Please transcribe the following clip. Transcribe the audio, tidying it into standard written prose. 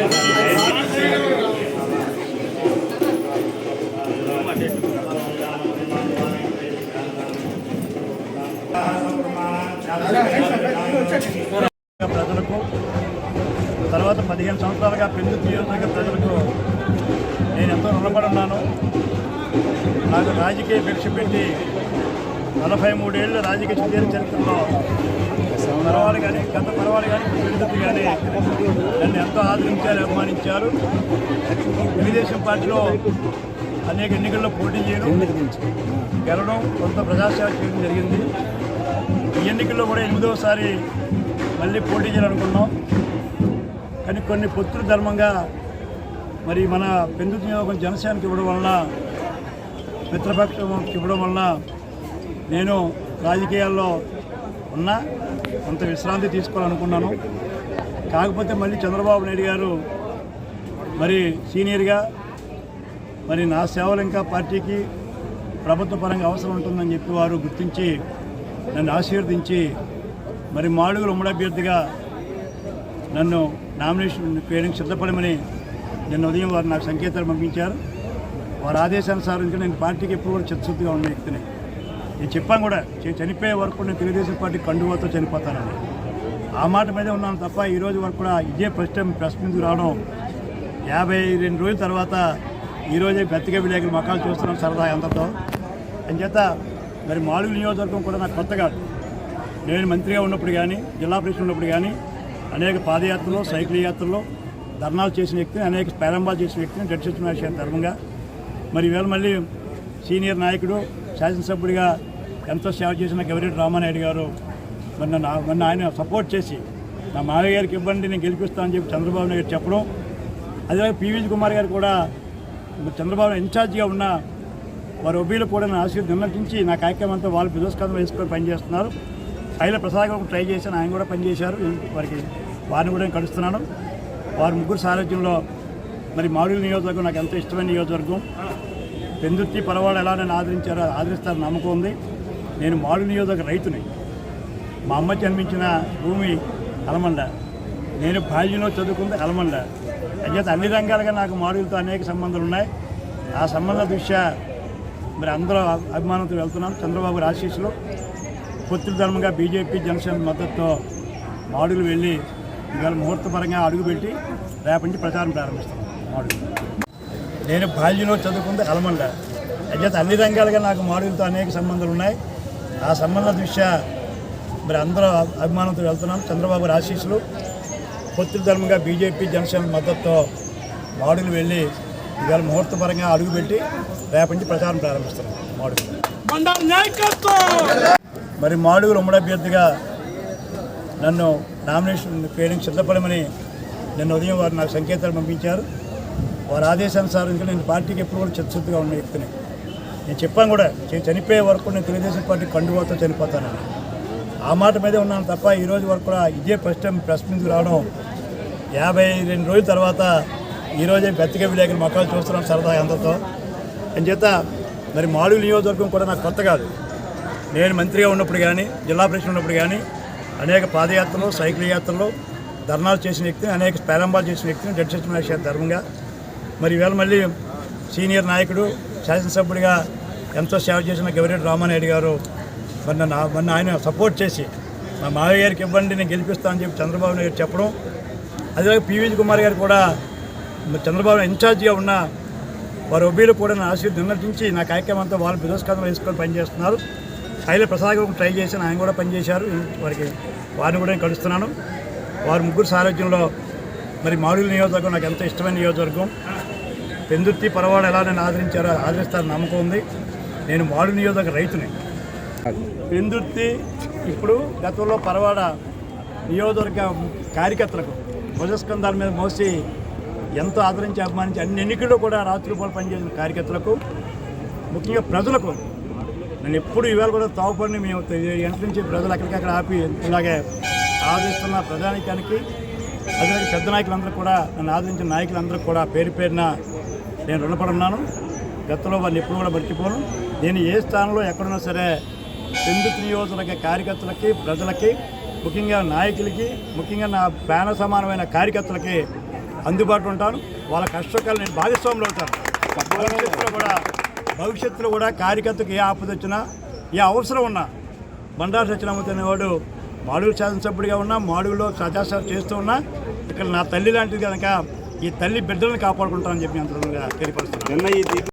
ప్రజలకు తర్వాత 15 సంవత్సరాలుగా పెందుర్తి నియోజకవర్గ ప్రజలకు నేను ఎంతో రుణపడి ఉన్నాను. నాకు రాజకీయ భిక్ష పెట్టి 43 ఏళ్ళు రాజకీయ సుదీర్ఘ చరిత్రలో పరవాళ్ళు కానీ గత పరవాళ్ళు కానీ పెందుర్తి కానీ నన్ను ఎంతో ఆదరించారు, అభిమానించారు. తెలుగుదేశం పార్టీలో అనేక ఎన్నికల్లో పోటీ చేయడం, గెలవడం, కొంత ప్రజాసేవ చేయడం జరిగింది. ఈ ఎన్నికల్లో కూడా 8వసారి మళ్ళీ పోటీ చేయాలనుకున్నాం. కానీ కొన్ని పొత్తుల ధర్మంగా మరి మన పెందుర్తి నియోజకవర్గం జనసేనకి ఇవ్వడం వలన, మిత్రపక్షంకి ఇవ్వడం వలన నేను రాజకీయాల్లో ఉన్నా కొంత విశ్రాంతి తీసుకోవాలనుకున్నాను. కాకపోతే మళ్ళీ చంద్రబాబు నాయుడు గారు మరి సీనియర్గా మరి నా సేవలు ఇంకా పార్టీకి ప్రభుత్వ పరంగా అవసరం ఉంటుందని చెప్పి వారు గుర్తించి నన్ను ఆశీర్వదించి మరి మాడుగుల ఉమ్మడి అభ్యర్థిగా నన్ను నామినేషన్ వేయడానికి సిద్ధపడమని నిన్న ఉదయం వారు నాకు సంకేతాలు పంపించారు. వారి ఆదేశానుసారం నేను పార్టీకి ఎప్పుడు కూడా చిత్తశుద్ధిగా ఉన్న వ్యక్తిని. నేను చెప్పాను కూడా, చనిపోయే వరకు నేను తెలుగుదేశం పార్టీ కండువాతో చనిపోతానని. ఆ మాట మీదే ఉన్నాను తప్ప ఈరోజు వరకు కూడా ఇదే ఫస్ట్ టైం ప్రెస్ మీదకి రావడం. 52 రోజుల తర్వాత ఈరోజే బతికే విలేకరుల మొక్కలు చూస్తున్నాం సరదా అందరితో. అంచేత మరి మాడుగుల నియోజకవర్గం కూడా నాకు కొత్త కాదు. నేను మంత్రిగా ఉన్నప్పుడు కానీ, జిల్లా ప్రెసిడెంట్ ఉన్నప్పుడు కానీ అనేక పాదయాత్రలు, సైకిల్ యాత్రలు, ధర్నాలు చేసిన వ్యక్తిని, అనేక ప్రారంభాలు చేసిన వ్యక్తిని డెడ్ సత్యనారాయణ ధర్మంగా మరి ఈవేళ మళ్ళీ సీనియర్ నాయకుడు, శాసనసభ్యుడిగా ఎంతో సేవ చేసిన గవిరెడ్డి రామానాయుడు గారు మొన్న ఆయన సపోర్ట్ చేసి నా మావయ్య గారికి ఇవ్వండి నేను గెలిపిస్తానని చెప్పి చంద్రబాబు నాయుడు చెప్పడం. అదే పివిజి కుమార్ గారు కూడా చంద్రబాబు ఇన్ఛార్జిగా ఉన్న వారి ఒబ్బీలు కూడా నా నిర్ణయించి నా కార్యక్రమం అంతా వాళ్ళు బిజస్కాలం వేసుకొని పనిచేస్తున్నారు. పైల ప్రసాద్ గారు ట్రై చేశాను, ఆయన కూడా పనిచేశారు. వారిని కూడా నేను కలుస్తున్నాను. వారి ముగ్గురు సారథ్యంలో మరి మాడుగుల నియోజకవర్గం నాకు ఎంతో ఇష్టమైన నియోజకవర్గం. పెందుర్తి పరవాళ్ళు ఎలా నన్ను ఆదరించారో ఆదరిస్తారని నమ్మకం ఉంది. నేను మాడుగుల నియోజకవర్గ రైతుని. మా అమ్మ జన్మించిన భూమి అలమండ, నేను బాల్యంలో చదువుకుంది అలమండ. అంచేత అన్ని రంగాలుగా నాకు మాడుగులతో అనేక సంబంధాలు ఉన్నాయి. ఆ సంబంధాల దృష్ట్యా మరి అందరూ అభిమానంతో వెళ్తున్నాం. చంద్రబాబు ఆశీస్సులు, పొత్తుల ధర్మంగా బీజేపీ జనసేన మద్దతుతో మాడుగులు వెళ్ళి ఇవాళ ముహూర్తపరంగా అడుగుపెట్టి రేపటి నుంచి ప్రచారం ప్రారంభిస్తాం. మాడుగులు నేను బాల్యంలో చదువుకుంది అలమండ. అంచేత అన్ని రంగాలుగా నాకు మాడుగులతో అనేక సంబంధాలు ఉన్నాయి. ఆ సంబంధాల దృష్ట్యా మరి అందరూ అభిమానంతో వెళ్తున్నాం. చంద్రబాబు ఆశీస్సులు, పొత్తుల ధర్మంగా బీజేపీ జనసేన మద్దతుతో మాడుగులు వెళ్ళి ఇవాళ ముహూర్తపరంగా అడుగుపెట్టి రేపటి నుంచి ప్రచారం ప్రారంభిస్తున్నాం. మాడుగులు మరి మాడుగుల ఉమ్మడి అభ్యర్థిగా నన్ను నామినేషన్ వేయడానికి సిద్ధపడమని నిన్న ఉదయం వారు నాకు సంకేతాలు పంపించారు. వారి ఆదేశానుసారం నేను పార్టీకి ఎప్పుడు కూడా చిత్తశుద్ధిగా ఉన్న వ్యక్తిని. నేను చెప్పాను కూడా, చనిపోయే వరకు నేను తెలుగుదేశం పార్టీ కండువాతో చనిపోతానని. ఆ మాట మీదే ఉన్నాను తప్ప ఈరోజు వరకు కూడా ఇదే ఫస్ట్ టైం ప్రెస్ మీదకి రావడం. 52 రోజుల తర్వాత ఈరోజే బతికే విలేకరుల మొక్కలు చూస్తున్నాం సరదా అందరితో. అంచేత మరి మాడుగుల నియోజకవర్గం కూడా నాకు కొత్త కాదు. నేను మంత్రిగా ఉన్నప్పుడు కానీ, జిల్లా ప్రెసిడెంట్ ఉన్నప్పుడు కానీ అనేక పాదయాత్రలు, సైకిల్ యాత్రలు, ధర్నాలు చేసిన వ్యక్తిని, అనేక ప్రారంభాలు చేసిన వ్యక్తిని డెడ్ సత్యనారాయణ ధర్మంగా మరి ఈవేళ మళ్ళీ సీనియర్ నాయకుడు, శాసనసభ్యుడిగా ఎంతో సేవ చేసిన గవిరెడ్డి రామానాయుడు గారు మొన్న ఆయన సపోర్ట్ చేసి మా మావయ్య గారికి ఇవ్వండి నేను గెలిపిస్తానని చెప్పి చంద్రబాబు నాయుడు చెప్పడం. అదే పివిజి కుమార్ గారు కూడా చంద్రబాబు ఇన్ఛార్జిగా ఉన్న వారి ఒబ్బీలు కూడా నా నిర్ణయించి నా కార్యక్రమం అంతా వాళ్ళు బిజస్కాలం వేసుకొని పనిచేస్తున్నారు. పైల ప్రసాద్ గారు ట్రై చేశాను, ఆయన కూడా పనిచేశారు. వారిని కూడా నేను కలుస్తున్నాను. వారి ముగ్గురు సారథ్యంలో మరి మాడుగుల నియోజకవర్గం నాకు ఎంతో ఇష్టమైన నియోజకవర్గం. పెందుర్తి పరవాళ్ళు ఎలా నన్ను ఆదరించారో ఆదరిస్తారని నమ్మకం ఉంది. నేను మాడుగుల నియోజకవర్గ రైతుని. పెందుర్తి ఇప్పుడు గతంలో పరవాడ నియోజకవర్గ కార్యకర్తలకు భుజస్కంధాల మీద మోసి ఎంతో ఆదరించి అభిమానించి అన్ని ఎన్నికల్లో కూడా రాత్రి పూట పనిచేసిన కార్యకర్తలకు, ముఖ్యంగా ప్రజలకు నేను ఎప్పుడు ఇవాళ కూడా తావుపడిని మేము ఎంట్ల నుంచి ప్రజలు అక్కడికక్కడ ఆపి ఇలాగే ఆదరిస్తున్న ప్రజానికానికి, అదే పెద్ద నాయకులందరూ కూడా నన్ను ఆదరించిన నాయకులందరూ కూడా పేరు పేరున నేను రుణపడి ఉన్నాను. గతంలో వాళ్ళు ఎప్పుడు కూడా మర్చిపోను. నేను ఏ స్థానంలో ఎక్కడున్నా సరే పెందుర్తి నియోజకవర్గ కార్యకర్తలకి, ప్రజలకి, ముఖ్యంగా నాయకులకి, ముఖ్యంగా నా ప్రాణ సమానమైన కార్యకర్తలకి అందుబాటులో ఉంటాను. వాళ్ళ కష్టకాలు నేను భాగస్వాములు అవుతాను. భవిష్యత్తులో కూడా కార్యకర్తకు ఏ ఆపద వచ్చినా ఏ అవసరం ఉన్నా బండారు సత్యనారాయణ అనేవాడు మాడుగుల శాసనసభ్యుడిగా ఉన్నా, మాడుగులో సజాసేవ చేస్తూ ఉన్నా, ఇక్కడ నా తల్లి లాంటిది కనుక ఈ తల్లి బిడ్డలను కాపాడుకుంటానని చెప్పి అంతగా తెలియపరుస్తున్నాను.